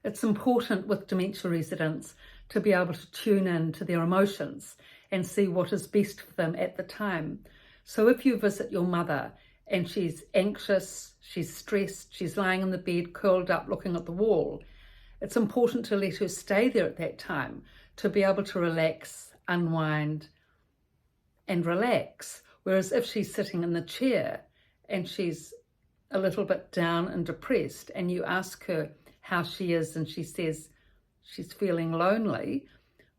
It's important with dementia residents to be able to tune in to their emotions and see what is best for them at the time. So if you visit your mother and she's anxious, she's stressed, she's lying in the bed curled up looking at the wall, it's important to let her stay there at that time to be able to relax, unwind and relax. Whereas if she's sitting in the chair and she's a little bit down and depressed and you ask her how she is and she says she's feeling lonely,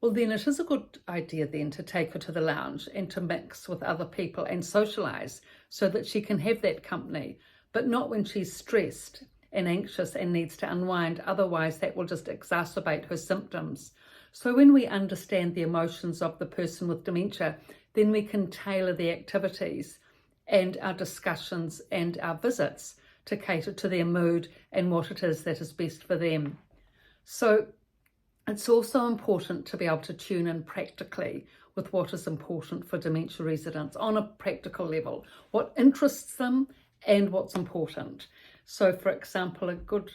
well then it is a good idea then to take her to the lounge and to mix with other people and socialise so that she can have that company, but not when she's stressed and anxious and needs to unwind. Otherwise that will just exacerbate her symptoms. So when we understand the emotions of the person with dementia, then we can tailor the activities and our discussions and our visits to cater to their mood and what it is that is best for them. So it's also important to be able to tune in practically with what is important for dementia residents on a practical level, what interests them and what's important. So for example, a good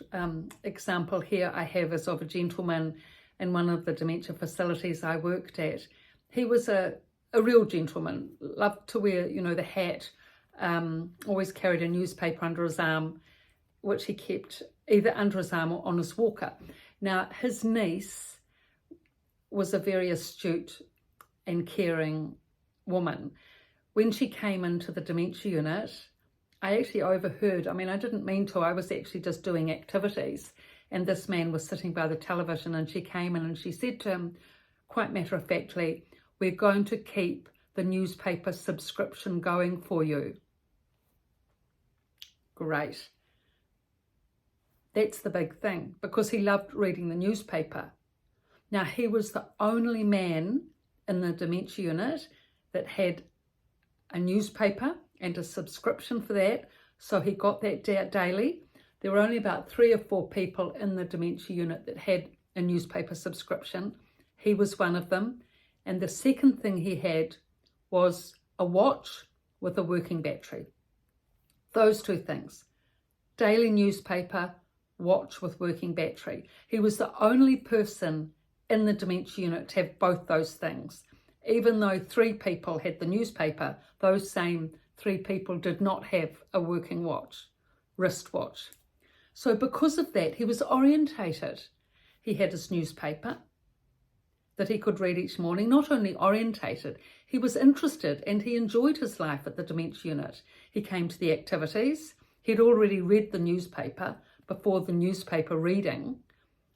example here I have is of a gentleman in one of the dementia facilities I worked at. He was a real gentleman, loved to wear, the hat, always carried a newspaper under his arm, which he kept either under his arm or on his walker. Now, his niece was a very astute and caring woman. When she came into the dementia unit, I actually overheard, I didn't mean to, I was actually just doing activities, and this man was sitting by the television, and she came in and she said to him, quite matter-of-factly, "We're going to keep the newspaper subscription going for you." Great. That's the big thing, because he loved reading the newspaper. Now, he was the only man in the dementia unit that had a newspaper and a subscription for that, so he got that daily. There were only about 3 or 4 people in the dementia unit that had a newspaper subscription. He was one of them. And the second thing he had was a watch with a working battery. Those 2 things, daily newspaper, watch with working battery. He was the only person in the dementia unit to have both those things. Even though 3 people had the newspaper, those same 3 people did not have a working watch, wristwatch. So because of that, he was orientated. He had his newspaper that he could read each morning. Not only orientated, he was interested and he enjoyed his life at the dementia unit. He came to the activities. He'd already read the newspaper before the newspaper reading,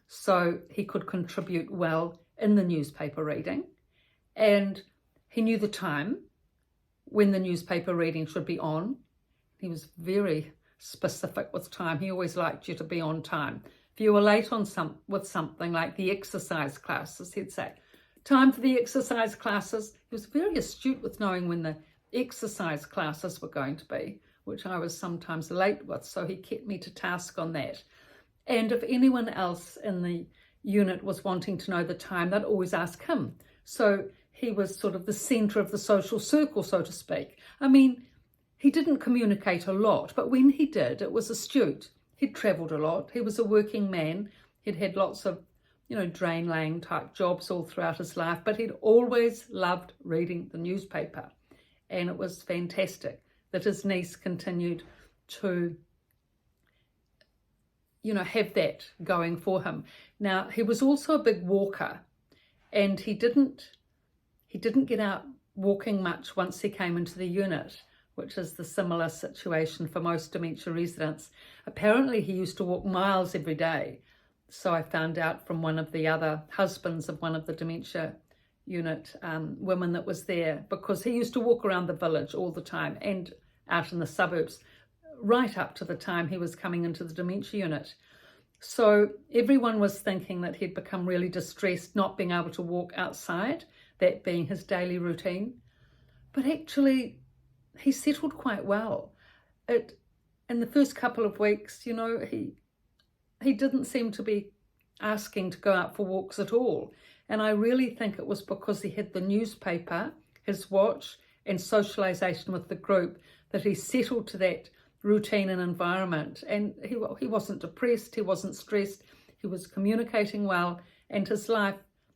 so he could contribute well in the newspaper reading. And he knew the time when the newspaper reading should be on. He was very specific with time. He always liked you to be on time. If you were late on with something like the exercise classes, he'd say, "Time for the exercise classes." He was very astute with knowing when the exercise classes were going to be, which I was sometimes late with, so he kept me to task on that. And if anyone else in the unit was wanting to know the time, they'd always ask him. So he was sort of the centre of the social circle, so to speak. He didn't communicate a lot, but when he did, it was astute. He'd travelled a lot. He was a working man. He'd had lots of, drain laying type jobs all throughout his life, but he'd always loved reading the newspaper. And it was fantastic that his niece continued to, have that going for him. Now, he was also a big walker, and he didn't get out walking much once he came into the unit, which is the similar situation for most dementia residents. Apparently he used to walk miles every day. So I found out from one of the other husbands of one of the dementia unit women that was there, because he used to walk around the village all the time and out in the suburbs, right up to the time he was coming into the dementia unit. So everyone was thinking that he'd become really distressed not being able to walk outside, that being his daily routine. But actually, he settled quite well. In the first couple of weeks, he didn't seem to be asking to go out for walks at all. And I really think it was because he had the newspaper, his watch, and socialisation with the group that he settled to that routine and environment. And he wasn't depressed, he wasn't stressed, he was communicating well, and his life,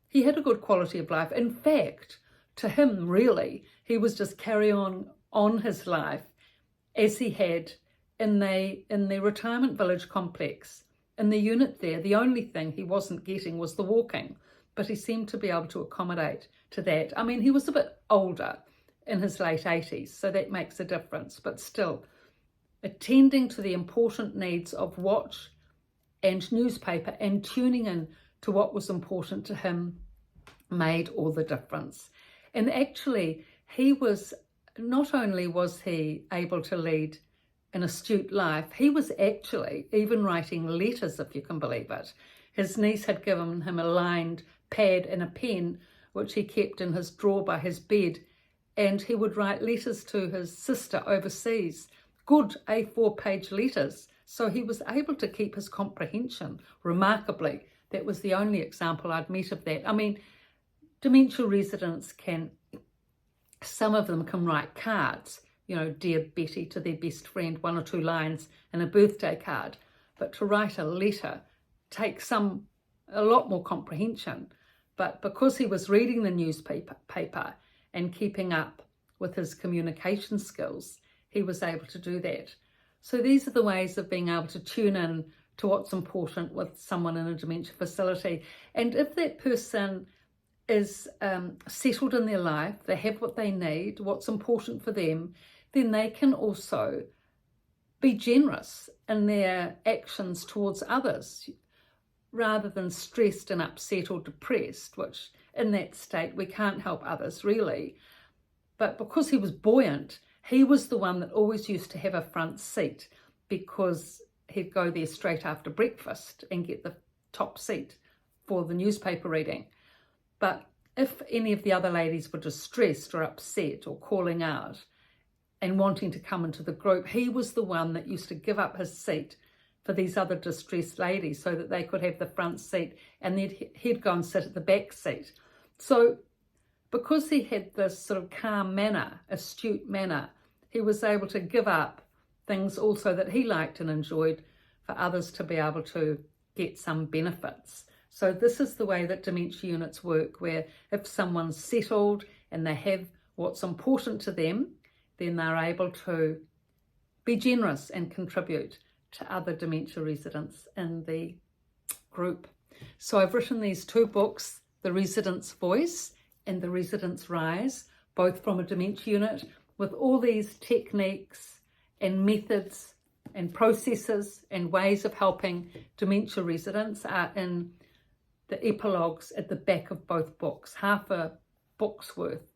he had a good quality of life. In fact, to him, really, he was just carrying on his life as he had in the retirement village complex. In the unit there, the only thing he wasn't getting was the walking, but he seemed to be able to accommodate to that. I mean, he was a bit older, in his late 80s, so that makes a difference, but still, attending to the important needs of watch and newspaper and tuning in to what was important to him made all the difference. And actually, he was, not only was he able to lead an astute life, he was actually even writing letters, if you can believe it. His niece had given him a lined pad and a pen, which he kept in his drawer by his bed, and he would write letters to his sister overseas, good A4-page letters. So he was able to keep his comprehension, remarkably. That was the only example I'd met of that. I mean, dementia residents can, some of them can write cards, you know, Dear Betty to their best friend, 1 or 2 lines in a birthday card. But to write a letter takes a lot more comprehension. But because he was reading the newspaper and keeping up with his communication skills, he was able to do that. So these are the ways of being able to tune in to what's important with someone in a dementia facility. And if that person is settled in their life, they have what they need, what's important for them, then they can also be generous in their actions towards others, rather than stressed and upset or depressed, which in that state we can't help others really. But because he was buoyant, he was the one that always used to have a front seat, because he'd go there straight after breakfast and get the top seat for the newspaper reading. But if any of the other ladies were distressed or upset or calling out and wanting to come into the group, he was the one that used to give up his seat for these other distressed ladies so that they could have the front seat, and then he'd go and sit at the back seat. So because he had this sort of calm manner, astute manner, he was able to give up things also that he liked and enjoyed for others to be able to get some benefits. So this is the way that dementia units work, where if someone's settled and they have what's important to them, then they're able to be generous and contribute to other dementia residents in the group. So I've written these 2 books, The Resident's Voice and The Resident's Rise, both from a dementia unit, with all these techniques and methods and processes and ways of helping dementia residents are in the epilogues at the back of both books, half a book's worth.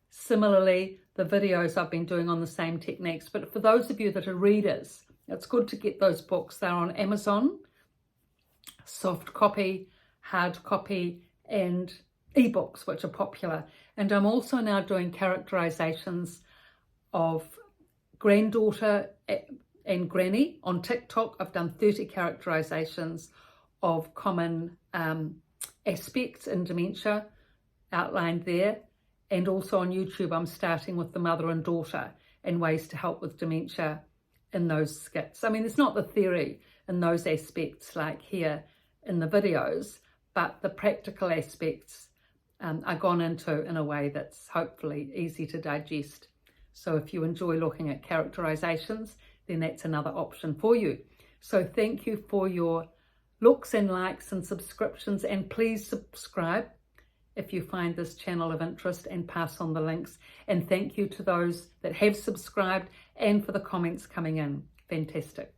Similarly, the videos I've been doing on the same techniques, but for those of you that are readers, it's good to get those books. They're on Amazon, soft copy, hard copy, and ebooks, which are popular. And I'm also now doing characterizations of granddaughter and granny on TikTok. I've done 30 characterizations of common aspects in dementia outlined there. And also on YouTube, I'm starting with the mother and daughter and ways to help with dementia in those skits. I mean, it's not the theory in those aspects like here in the videos, but the practical aspects are gone into in a way that's hopefully easy to digest. So if you enjoy looking at characterizations, then that's another option for you. So thank you for your looks and likes and subscriptions, and please subscribe if you find this channel of interest and pass on the links. And thank you to those that have subscribed and for the comments coming in. Fantastic.